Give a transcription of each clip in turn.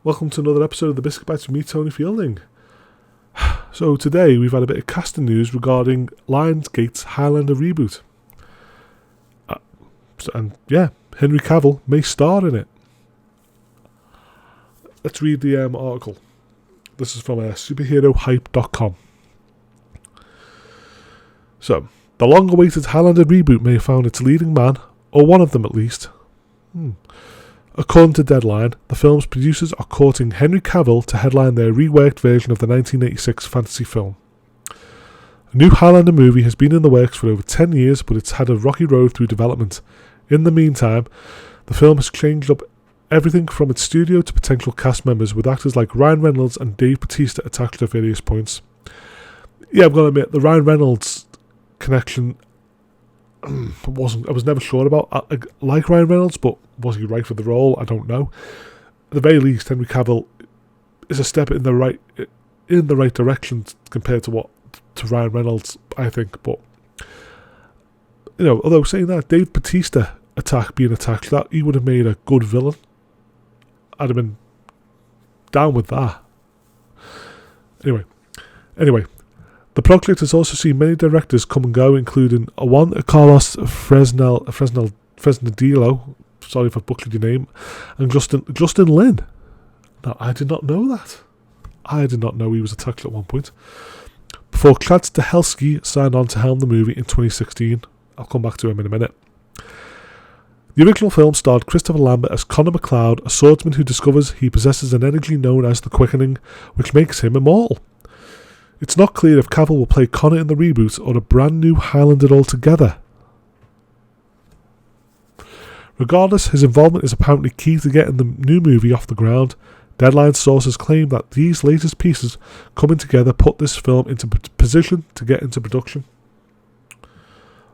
Welcome to another episode of the Biscuit Bites with me, Tony Fielding. So today we've had a bit of casting news regarding Lionsgate's Highlander reboot. Henry Cavill may star in it. Let's read the article. This is from superherohype.com. So, the long-awaited Highlander reboot may have found its leading man, or one of them at least. According to Deadline, the film's producers are courting Henry Cavill to headline their reworked version of the 1986 fantasy film. A new Highlander movie has been in the works for over 10 years, but it's had a rocky road through development. In the meantime, the film has changed up everything from its studio to potential cast members, with actors like Ryan Reynolds and Dave Bautista attached at various points. Yeah, I've got to admit, the Ryan Reynolds connection I was never sure about. I like Ryan Reynolds, but was he right for the role? I don't know. At the very least, Henry Cavill is a step in the right direction compared to Ryan Reynolds, I think. But although saying that, Dave Bautista being attacked, that he would have made a good villain. I'd have been down with that. Anyway. The project has also seen many directors come and go, including Carlos Fresnadillo, sorry if I butchered your name, and Justin Lin. Now, I did not know that. I did not know he was attached at one point. Before Chad Stahelski signed on to helm the movie in 2016. I'll come back to him in a minute. The original film starred Christopher Lambert as Connor MacLeod, a swordsman who discovers he possesses an energy known as the Quickening, which makes him immortal. It's not clear if Cavill will play Connor in the reboot or a brand new Highlander altogether. Regardless, his involvement is apparently key to getting the new movie off the ground. Deadline sources claim that these latest pieces coming together put this film into position to get into production.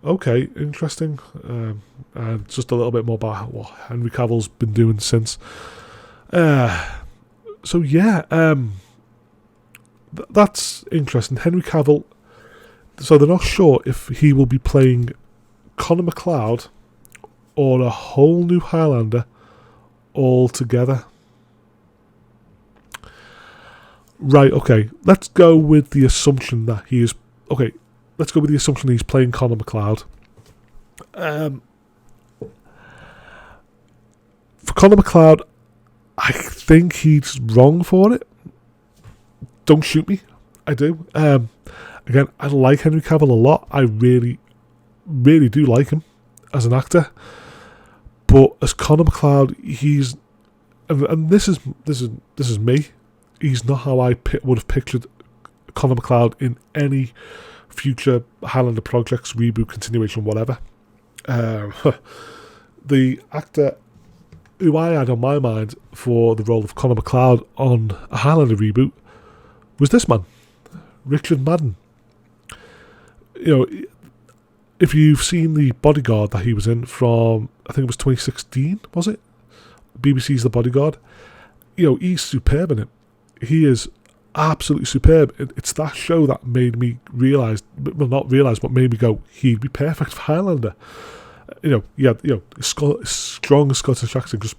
Okay, interesting. And just a little bit more about what Henry Cavill's been doing since. That's interesting. Henry Cavill, so they're not sure if he will be playing Connor MacLeod or a whole new Highlander altogether. Right, okay. Let's go with the assumption that he's playing Connor MacLeod. For Connor MacLeod, I think he's wrong for it. Don't shoot me. I do. Again, I like Henry Cavill a lot. I really, really do like him as an actor. But as Connor MacLeod, he's, and this is me. He's not how I would have pictured Connor MacLeod in any future Highlander projects, reboot, continuation, whatever. The actor who I had on my mind for the role of Connor MacLeod on a Highlander reboot was this man, Richard Madden. If you've seen The Bodyguard that he was in from, I think it was 2016, was it? BBC's The Bodyguard. He's superb in it. He is absolutely superb. It's that show that made me realise, well, not realise, but made me go, he'd be perfect for Highlander. Strong Scottish accent just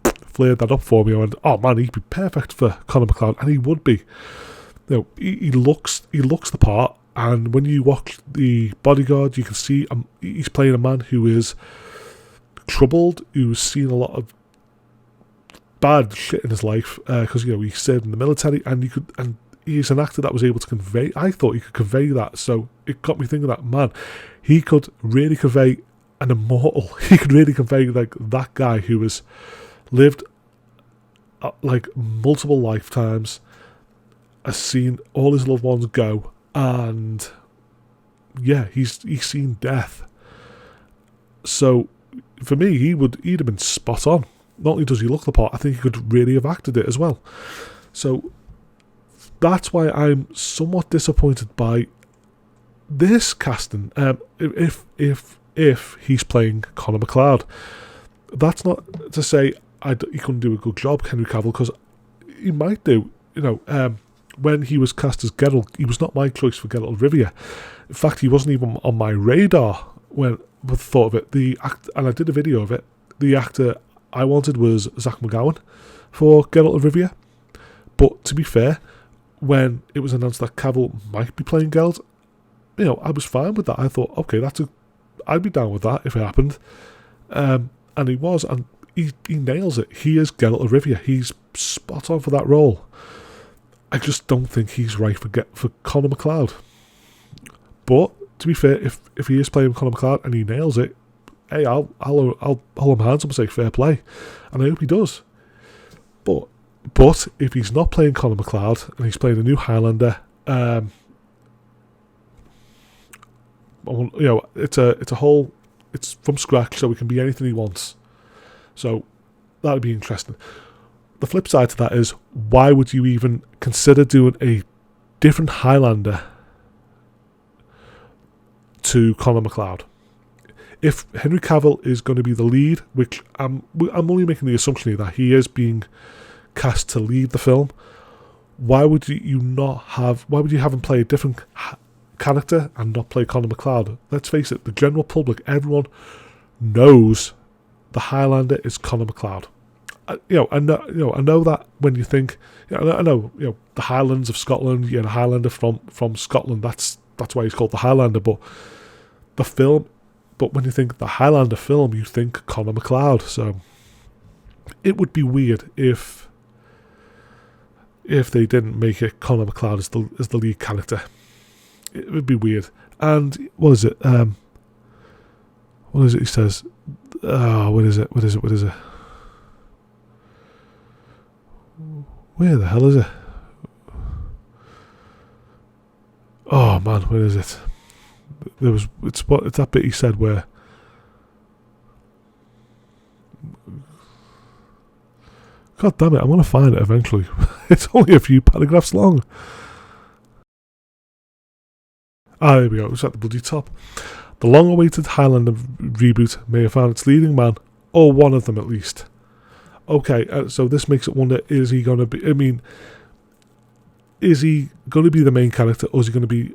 flared that up for me. I went, oh man, he'd be perfect for Connor MacLeod, and he would be. He looks the part, and when you watch The Bodyguard, you can see he's playing a man who is troubled, who's seen a lot of bad shit in his life because he served in the military, and he's an actor that was able to convey. I thought he could convey that, so it got me thinking that man, he could really convey an immortal. He could really convey like that guy who has lived like multiple lifetimes, has seen all his loved ones go, and he's seen death. So for me, he'd have been spot on. Not only does he look the part, I think he could really have acted it as well. So that's why I'm somewhat disappointed by this casting. If he's playing Connor MacLeod, that's not to say he couldn't do a good job, Henry Cavill, because he might do. When he was cast as Geralt, he was not my choice for Geralt of Rivia. In fact, he wasn't even on my radar when I thought of it. And I did a video of it. The actor I wanted was Zach McGowan, for Geralt of Rivia. But to be fair, when it was announced that Cavill might be playing Geralt, I was fine with that. I thought, okay, I'd be down with that if it happened. And he was, and he nails it. He is Geralt of Rivia. He's spot on for that role. I just don't think he's right for Conor McLeod. But to be fair, if he is playing Conor McLeod and he nails it, hey, I'll hold my hands up and say fair play, and I hope he does. But if he's not playing Conor McLeod and he's playing a new Highlander, it's from scratch, so it can be anything he wants. So that'd be interesting. The flip side to that is, why would you even consider doing a different Highlander to Conor McLeod? If Henry Cavill is going to be the lead, which I'm only making the assumption here that he is being cast to lead the film, why would you have him play a different character and not play Conor McLeod? Let's face it, the general public, everyone knows the Highlander is Conor McLeod. I know that when you think, I know the Highlands of Scotland, you had a Highlander from Scotland. That's why he's called the Highlander. But when you think the Highlander film, you think Conor McLeod. So it would be weird if they didn't make it Conor McLeod as the lead character. It would be weird. And what is it? What is it he says? What is it? Where the hell is it? Oh man, where is it? It's that bit he said where God damn it, I'm gonna find it eventually. It's only a few paragraphs long. There we go, it's at the bloody top. The long-awaited Highlander reboot may have found its leading man, or one of them at least. Okay, so this makes it wonder, is he going to be the main character, or is he going to be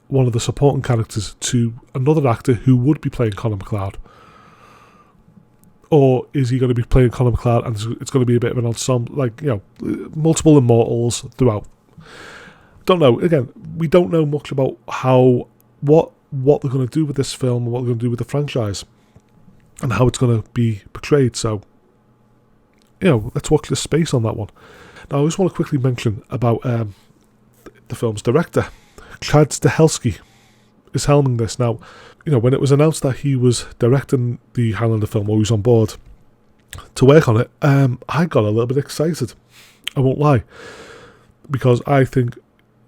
one of the supporting characters to another actor who would be playing Conor McLeod? Or is he going to be playing Conor McLeod and it's going to be a bit of an ensemble, multiple immortals throughout? Don't know. Again, we don't know much about what they're going to do with this film and what they're going to do with the franchise and how it's going to be portrayed. So, let's watch this space on that one. Now, I just want to quickly mention about the film's director. Chad Stahelski is helming this. Now, when it was announced that he was directing the Highlander film, or he was on board to work on it, I got a little bit excited. I won't lie. Because I think,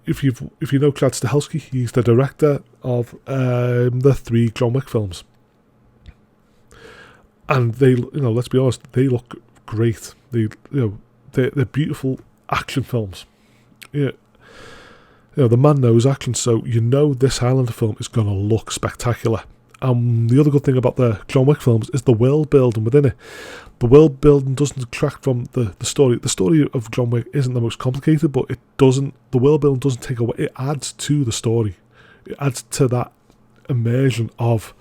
if you know Chad Stahelski, he's the director of the 3 John Wick films. And they, let's be honest, they look great. They're beautiful action films. Yeah. The man knows action, so this Highlander film is going to look spectacular. The other good thing about the John Wick films is the world building within it. The world building doesn't detract from the story. The story of John Wick isn't the most complicated, but the world building doesn't take away. It adds to the story. It adds to that immersion of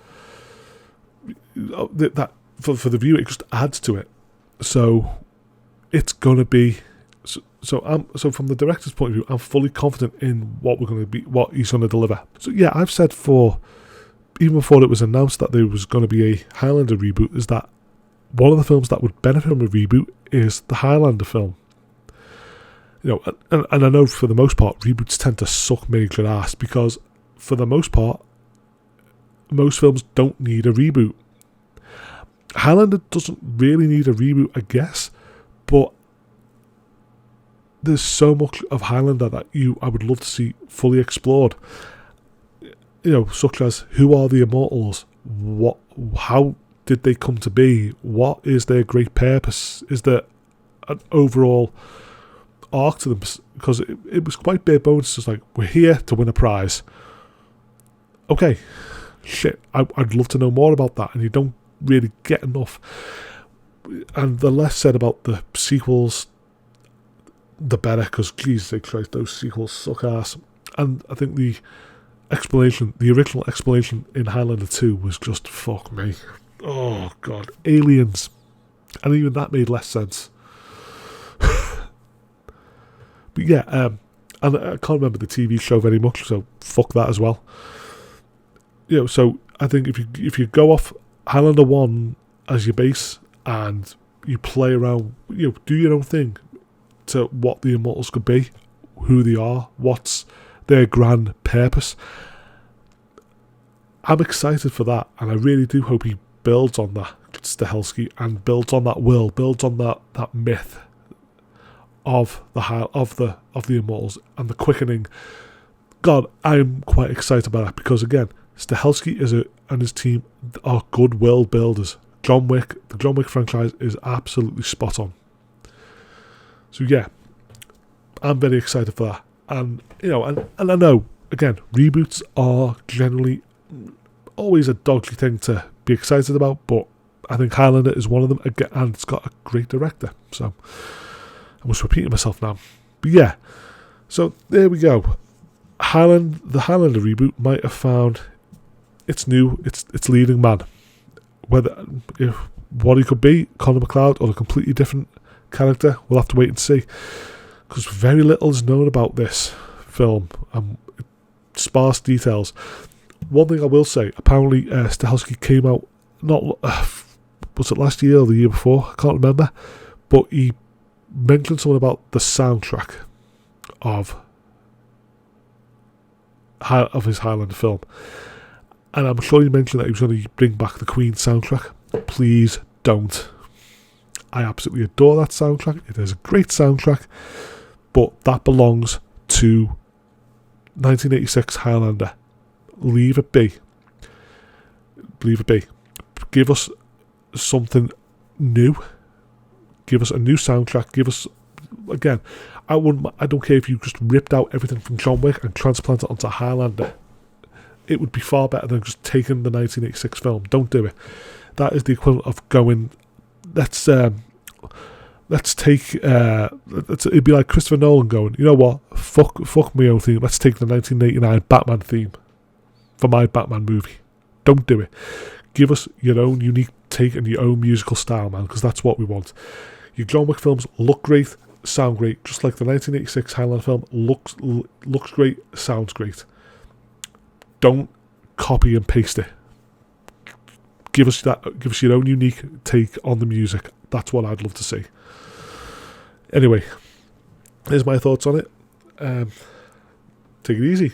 that for the viewer. It just adds to it. So it's going to be. So from the director's point of view, I'm fully confident in what he's going to deliver. So yeah, I've said even before it was announced that there was going to be a Highlander reboot, is that one of the films that would benefit from a reboot is the Highlander film. And I know for the most part, reboots tend to suck major ass because for the most part, most films don't need a reboot. Highlander doesn't really need a reboot, I guess, but there's so much of Highlander that I would love to see fully explored. Such as, who are the immortals? How did they come to be? What is their great purpose? Is there an overall arc to them? Because it was quite bare bones. It's just like, we're here to win a prize. Okay, shit, I'd love to know more about that, and you don't really get enough. And the less said about the sequels, the better, because Jesus Christ, those sequels suck ass. And I think the original explanation in Highlander 2 was just, fuck me. Oh god, aliens. And even that made less sense. But yeah, and I can't remember the TV show very much, so fuck that as well. So I think if you go off Highlander 1 as your base and you play around, do your own thing to what the Immortals could be, who they are, what's their grand purpose. I'm excited for that, and I really do hope he builds on that, Stahelski, and builds on that world, builds on that myth of the Immortals and the quickening. God, I'm quite excited about that because again, Stahelski and his team are good world builders. The John Wick franchise is absolutely spot on. So yeah, I'm very excited for that. And and I know again, reboots are generally always a dodgy thing to be excited about, but I think Highlander is one of them, and it's got a great director. So I'm just repeating myself now, but yeah. So there we go. The Highlander reboot might have found its leading man. What he could be, Conor McLeod, or a completely different character, we'll have to wait and see. Because very little is known about this film, sparse details. One thing I will say, apparently Stahelski came out, was it last year or the year before? I can't remember. But he mentioned something about the soundtrack of his Highlander film. And I'm sure he mentioned that he was going to bring back the Queen soundtrack. Please don't. I absolutely adore that soundtrack. It is a great soundtrack. But that belongs to 1986 Highlander. Leave it be. Leave it be. Give us something new. Give us a new soundtrack. Give us, again, I don't care if you just ripped out everything from John Wick and transplanted it onto Highlander. It would be far better than just taking the 1986 film. Don't do it. That is the equivalent of going, let's take, it'd be like Christopher Nolan going, you know what, fuck my own theme, let's take the 1989 Batman theme for my Batman movie. Don't do it. Give us your own unique take and your own musical style, man, because that's what we want. Your John Wick films look great, sound great, just like the 1986 Highlander film looks great, sounds great. Don't copy and paste it. Give us your own unique take on the music. That's what I'd love to see. Anyway, here's my thoughts on it. Take it easy.